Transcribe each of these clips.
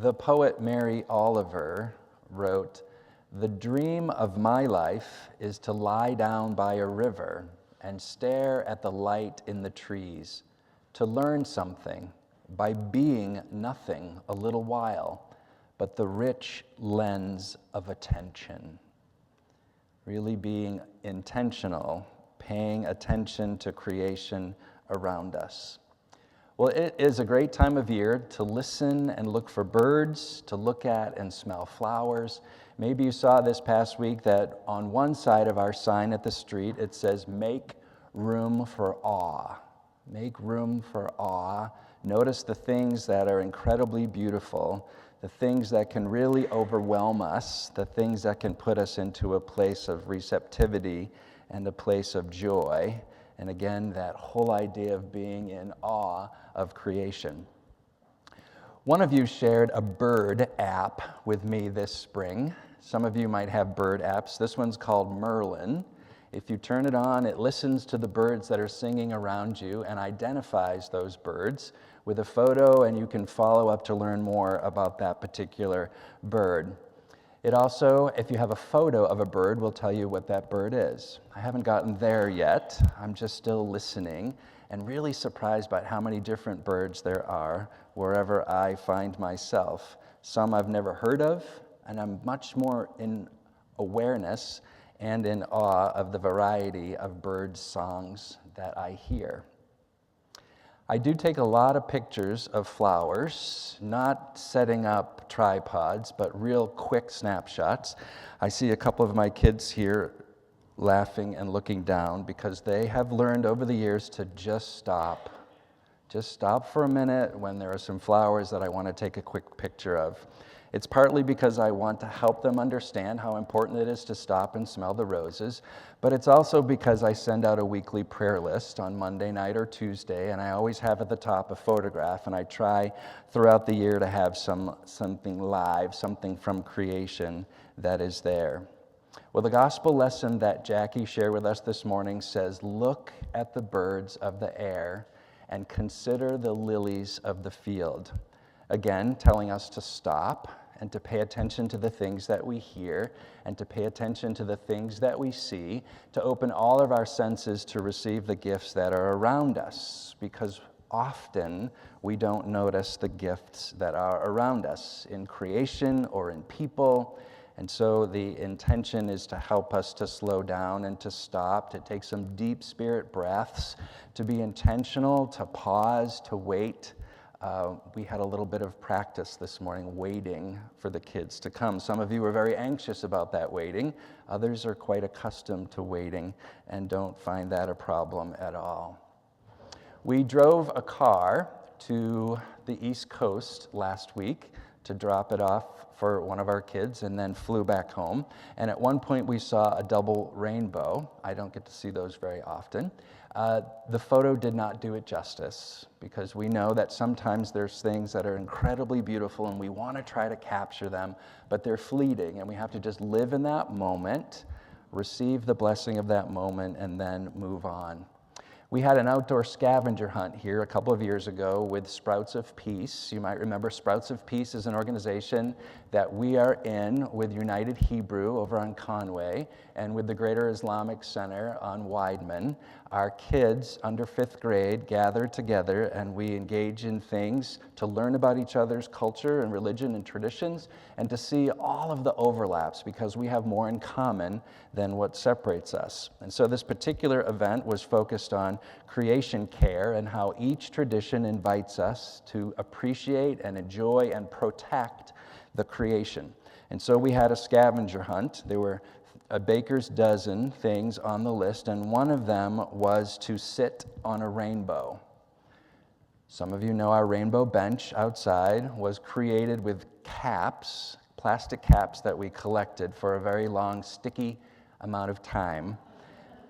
The poet Mary Oliver wrote, "The dream of my life is to lie down by a river and stare at the light in the trees, to learn something by being nothing a little while, but the rich lens of attention." Really being intentional, paying attention to creation around us. Well, it is a great time of year to listen and look for birds, to look at and smell flowers. Maybe you saw this past week that on one side of our sign at the street, it says, "Make room for awe." Make room for awe. Notice the things that are incredibly beautiful, the things that can really overwhelm us, the things that can put us into a place of receptivity and a place of joy. And again, that whole idea of being in awe of creation. One of you shared a bird app with me this spring. Some of you might have bird apps. This one's called Merlin. If you turn it on, it listens to the birds that are singing around you and identifies those birds with a photo, and you can follow up to learn more about that particular bird. It also, if you have a photo of a bird, will tell you what that bird is. I haven't gotten there yet. I'm just still listening and really surprised by how many different birds there are wherever I find myself. Some I've never heard of, and I'm much more in awareness and in awe of the variety of bird songs that I hear. I do take a lot of pictures of flowers, not setting up tripods, but real quick snapshots. I see a couple of my kids here laughing and looking down because they have learned over the years to just stop. Just stop for a minute when there are some flowers that I want to take a quick picture of. It's partly because I want to help them understand how important it is to stop and smell the roses, but it's also because I send out a weekly prayer list on Monday night or Tuesday, and I always have at the top a photograph, and I try throughout the year to have something live, something from creation that is there. Well, the gospel lesson that Jackie shared with us this morning says, "Look at the birds of the air and consider the lilies of the field." Again, telling us to stop and to pay attention to the things that we hear and to pay attention to the things that we see, to open all of our senses to receive the gifts that are around us, because often we don't notice the gifts that are around us in creation or in people. And so the intention is to help us to slow down and to stop, to take some deep spirit breaths, to be intentional, to pause, to wait. We had a little bit of practice this morning waiting for the kids to come. Some of you were very anxious about that waiting. Others are quite accustomed to waiting and don't find that a problem at all. We drove a car to the East Coast last week to drop it off for one of our kids and then flew back home. And at one point we saw a double rainbow. I don't get to see those very often. The photo did not do it justice because we know that sometimes there's things that are incredibly beautiful and we want to try to capture them, but they're fleeting and we have to just live in that moment, receive the blessing of that moment, and then move on. We had an outdoor scavenger hunt here a couple of years ago with Sprouts of Peace. You might remember Sprouts of Peace is an organization that we are in with United Hebrew over on Conway and with the Greater Islamic Center on Weidman. Our kids under 5th grade gather together and we engage in things to learn about each other's culture and religion and traditions and to see all of the overlaps because we have more in common than what separates us. And so this particular event was focused on creation care and how each tradition invites us to appreciate and enjoy and protect the creation. And so we had a scavenger hunt. There were a baker's dozen things on the list, and one of them was to sit on a rainbow. Some of you know our rainbow bench outside was created with caps, plastic caps that we collected for a very long, sticky amount of time.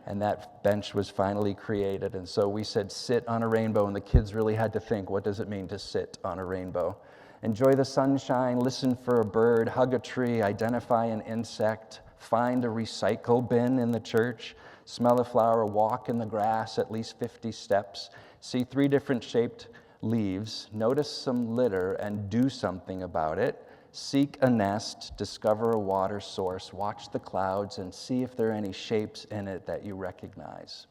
And that bench was finally created. And so we said, sit on a rainbow, and the kids really had to think, what does it mean to sit on a rainbow? Enjoy the sunshine, listen for a bird, hug a tree, identify an insect, find a recycle bin in the church, smell a flower, walk in the grass at least 50 steps, see 3 different shaped leaves, notice some litter, and do something about it. Seek a nest, discover a water source, watch the clouds, and see if there are any shapes in it that you recognize.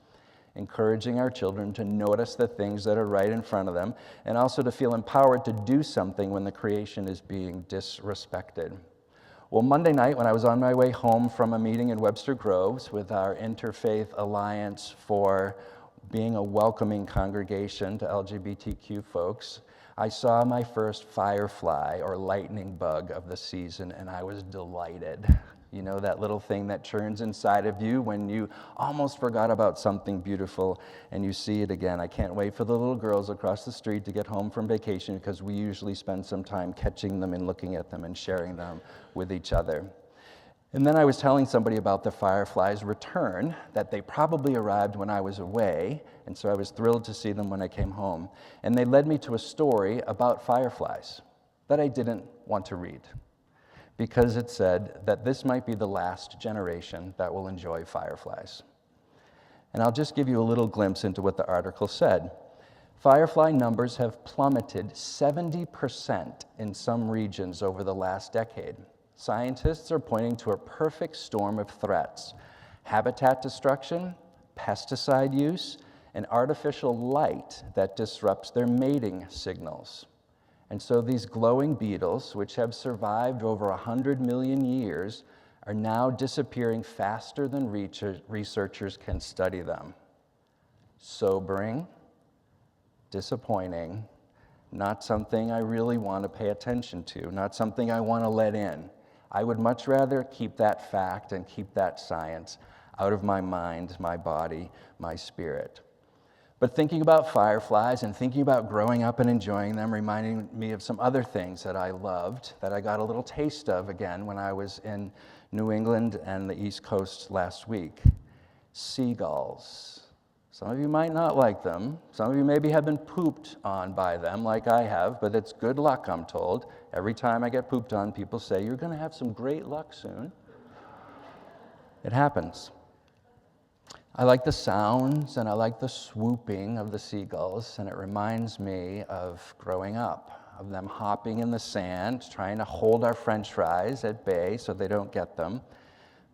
Encouraging our children to notice the things that are right in front of them, and also to feel empowered to do something when the creation is being disrespected. Well, Monday night, when I was on my way home from a meeting in Webster Groves with our Interfaith Alliance for being a welcoming congregation to LGBTQ folks, I saw my first firefly or lightning bug of the season, and I was delighted. You know, that little thing that churns inside of you when you almost forgot about something beautiful and you see it again. I can't wait for the little girls across the street to get home from vacation, because we usually spend some time catching them and looking at them and sharing them with each other. And then I was telling somebody about the fireflies' return, that they probably arrived when I was away, and so I was thrilled to see them when I came home. And they led me to a story about fireflies that I didn't want to read, because it said that this might be the last generation that will enjoy fireflies. And I'll just give you a little glimpse into what the article said. Firefly numbers have plummeted 70% in some regions over the last decade. Scientists are pointing to a perfect storm of threats: habitat destruction, pesticide use, and artificial light that disrupts their mating signals. And so these glowing beetles, which have survived over 100 million years, are now disappearing faster than researchers can study them. Sobering, disappointing, not something I really want to pay attention to, not something I want to let in. I would much rather keep that fact and keep that science out of my mind, my body, my spirit. But thinking about fireflies and thinking about growing up and enjoying them reminded me of some other things that I loved, that I got a little taste of again when I was in New England and the East Coast last week. Seagulls. Some of you might not like them. Some of you maybe have been pooped on by them like I have, but it's good luck, I'm told. Every time I get pooped on, people say, "You're going to have some great luck soon." It happens. I like the sounds and I like the swooping of the seagulls, and it reminds me of growing up, of them hopping in the sand, trying to hold our French fries at bay so they don't get them.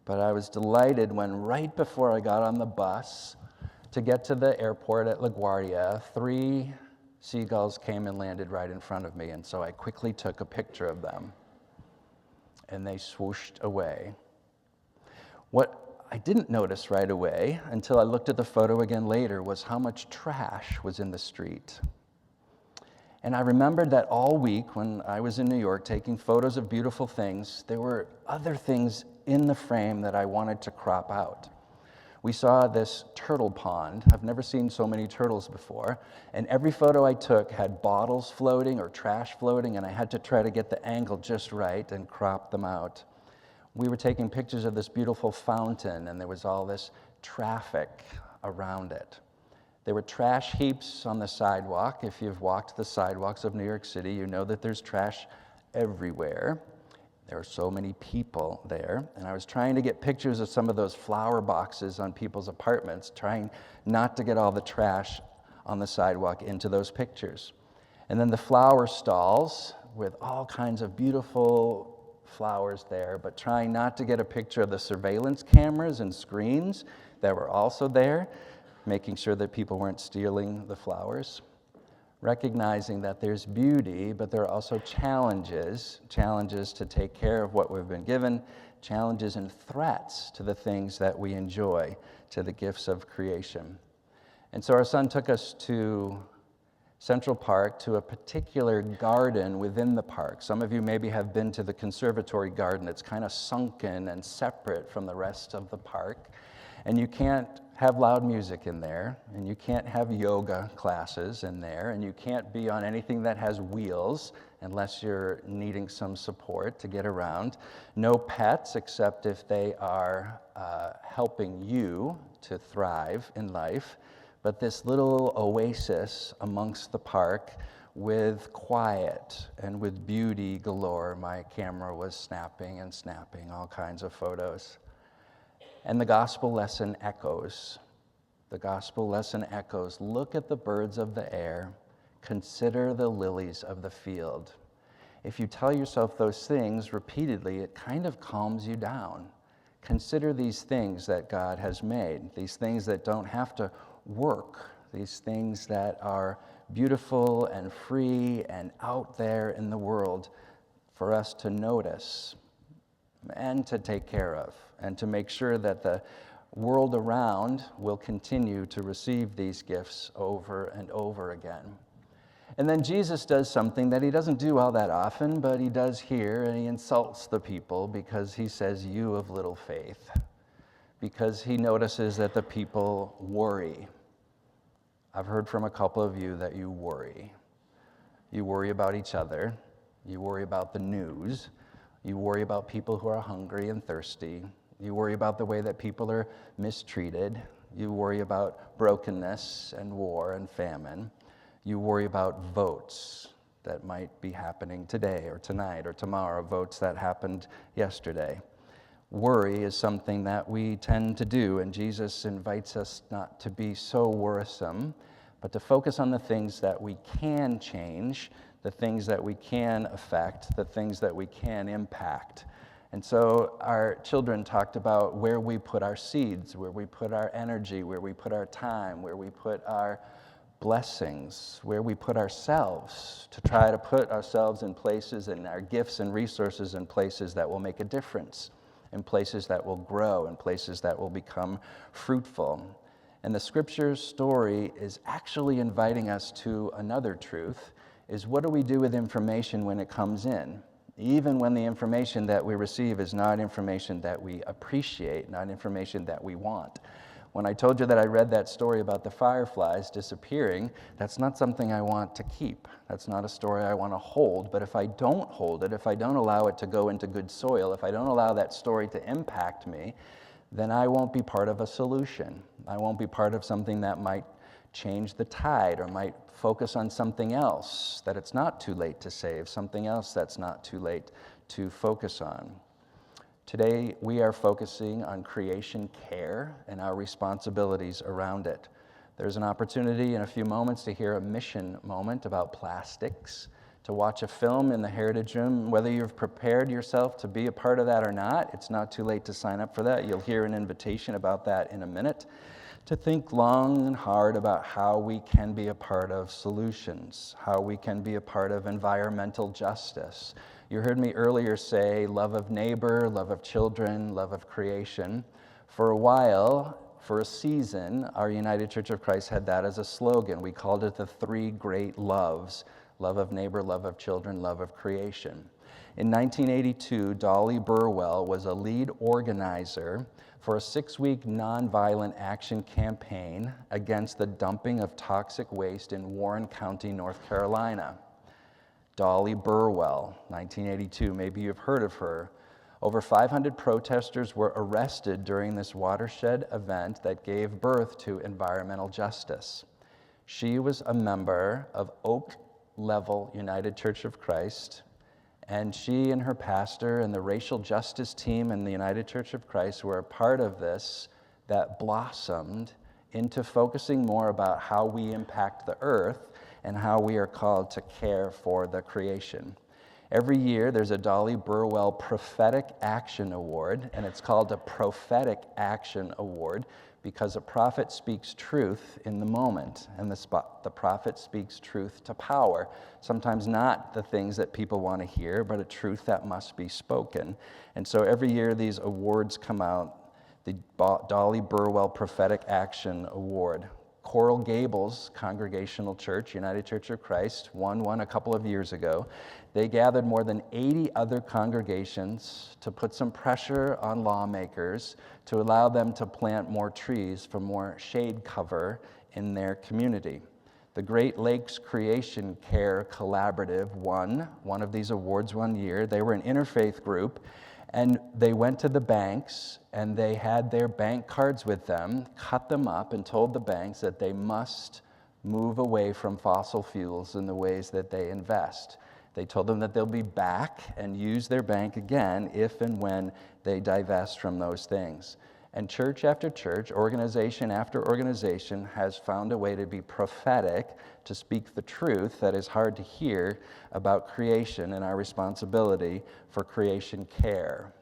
But I was delighted when, right before I got on the bus to get to the airport at LaGuardia, 3 seagulls came and landed right in front of me, and so I quickly took a picture of them, and they swooshed away. What I didn't notice right away, until I looked at the photo again later, was how much trash was in the street. And I remembered that all week when I was in New York taking photos of beautiful things, there were other things in the frame that I wanted to crop out. We saw this turtle pond. I've never seen so many turtles before. And every photo I took had bottles floating or trash floating, and I had to try to get the angle just right and crop them out. We were taking pictures of this beautiful fountain, and there was all this traffic around it. There were trash heaps on the sidewalk. If you've walked the sidewalks of New York City, you know that there's trash everywhere. There are so many people there, and I was trying to get pictures of some of those flower boxes on people's apartments, trying not to get all the trash on the sidewalk into those pictures. And then the flower stalls with all kinds of beautiful flowers there, but trying not to get a picture of the surveillance cameras and screens that were also there, making sure that people weren't stealing the flowers. Recognizing that there's beauty, but there are also challenges to take care of what we've been given, challenges and threats to the things that we enjoy, to the gifts of creation. And so our son took us to Central Park, to a particular garden within the park. Some of you maybe have been to the conservatory garden. It's kind of sunken and separate from the rest of the park. And you can't have loud music in there, and you can't have yoga classes in there, and you can't be on anything that has wheels unless you're needing some support to get around. No pets, except if they are helping you to thrive in life. But this little oasis amongst the park with quiet and with beauty galore. My camera was snapping all kinds of photos. And the gospel lesson echoes. The gospel lesson echoes. Look at the birds of the air. Consider the lilies of the field. If you tell yourself those things repeatedly, it kind of calms you down. Consider these things that God has made, these things that don't have to work, these things that are beautiful and free and out there in the world for us to notice and to take care of, and to make sure that the world around will continue to receive these gifts over and over again. And then Jesus does something that he doesn't do all that often, but he does here, and he insults the people because he says, "You of little faith," because he notices that the people worry. I've heard from a couple of you that you worry. You worry about each other. You worry about the news. You worry about people who are hungry and thirsty. You worry about the way that people are mistreated. You worry about brokenness and war and famine. You worry about votes that might be happening today or tonight or tomorrow, votes that happened yesterday. Worry is something that we tend to do, and Jesus invites us not to be so worrisome, but to focus on the things that we can change, the things that we can affect, the things that we can impact. And so our children talked about where we put our seeds, where we put our energy, where we put our time, where we put our blessings, where we put ourselves, to try to put ourselves in places and our gifts and resources in places that will make a difference, in places that will grow, in places that will become fruitful. And the scripture story is actually inviting us to another truth, is what do we do with information when it comes in? Even when the information that we receive is not information that we appreciate, not information that we want. When I told you that I read that story about the fireflies disappearing, that's not something I want to keep. That's not a story I want to hold. But if I don't hold it, if I don't allow it to go into good soil, if I don't allow that story to impact me, then I won't be part of a solution. I won't be part of something that might change the tide or might focus on something else that it's not too late to save, something else that's not too late to focus on. Today, we are focusing on creation care and our responsibilities around it. There's an opportunity in a few moments to hear a mission moment about plastics, to watch a film in the Heritage Room. Whether you've prepared yourself to be a part of that or not, it's not too late to sign up for that. You'll hear an invitation about that in a minute. To think long and hard about how we can be a part of solutions, how we can be a part of environmental justice. You heard me earlier say love of neighbor, love of children, love of creation. For a while, for a season, our United Church of Christ had that as a slogan. We called it the three great loves: love of neighbor, love of children, love of creation. In 1982, Dolly Burwell was a lead organizer for a 6-week nonviolent action campaign against the dumping of toxic waste in Warren County, North Carolina. Dolly Burwell, 1982, maybe you've heard of her. Over 500 protesters were arrested during this watershed event that gave birth to environmental justice. She was a member of Oak Level United Church of Christ, and she and her pastor and the racial justice team in the United Church of Christ were a part of this that blossomed into focusing more about how we impact the earth and how we are called to care for the creation. Every year, there's a Dolly Burwell Prophetic Action Award, and it's called a Prophetic Action Award because a prophet speaks truth in the moment, and the prophet speaks truth to power. Sometimes not the things that people want to hear, but a truth that must be spoken. And so every year, these awards come out, the Dolly Burwell Prophetic Action Award. Coral Gables Congregational Church, United Church of Christ, won one a couple of years ago. They gathered more than 80 other congregations to put some pressure on lawmakers to allow them to plant more trees for more shade cover in their community. The Great Lakes Creation Care Collaborative won one of these awards one year. They were an interfaith group, and they went to the banks, and they had their bank cards with them, cut them up, and told the banks that they must move away from fossil fuels in the ways that they invest. They told them that they'll be back and use their bank again if and when they divest from those things. And church after church, organization after organization has found a way to be prophetic, to speak the truth that is hard to hear about creation and our responsibility for creation care.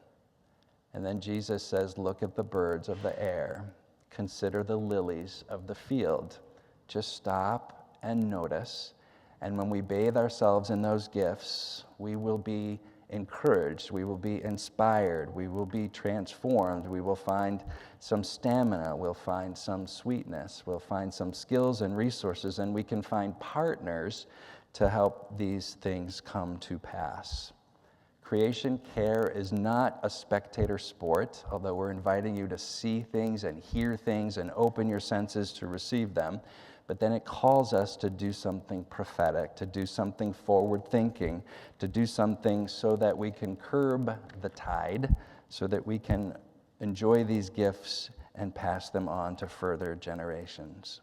And then Jesus says, look at the birds of the air. Consider the lilies of the field. Just stop and notice. And when we bathe ourselves in those gifts, we will be encouraged, we will be inspired, we will be transformed, we will find some stamina, we'll find some sweetness, we'll find some skills and resources, and we can find partners to help these things come to pass. Creation care is not a spectator sport, although we're inviting you to see things and hear things and open your senses to receive them. But then it calls us to do something prophetic, to do something forward-thinking, to do something so that we can curb the tide, so that we can enjoy these gifts and pass them on to further generations.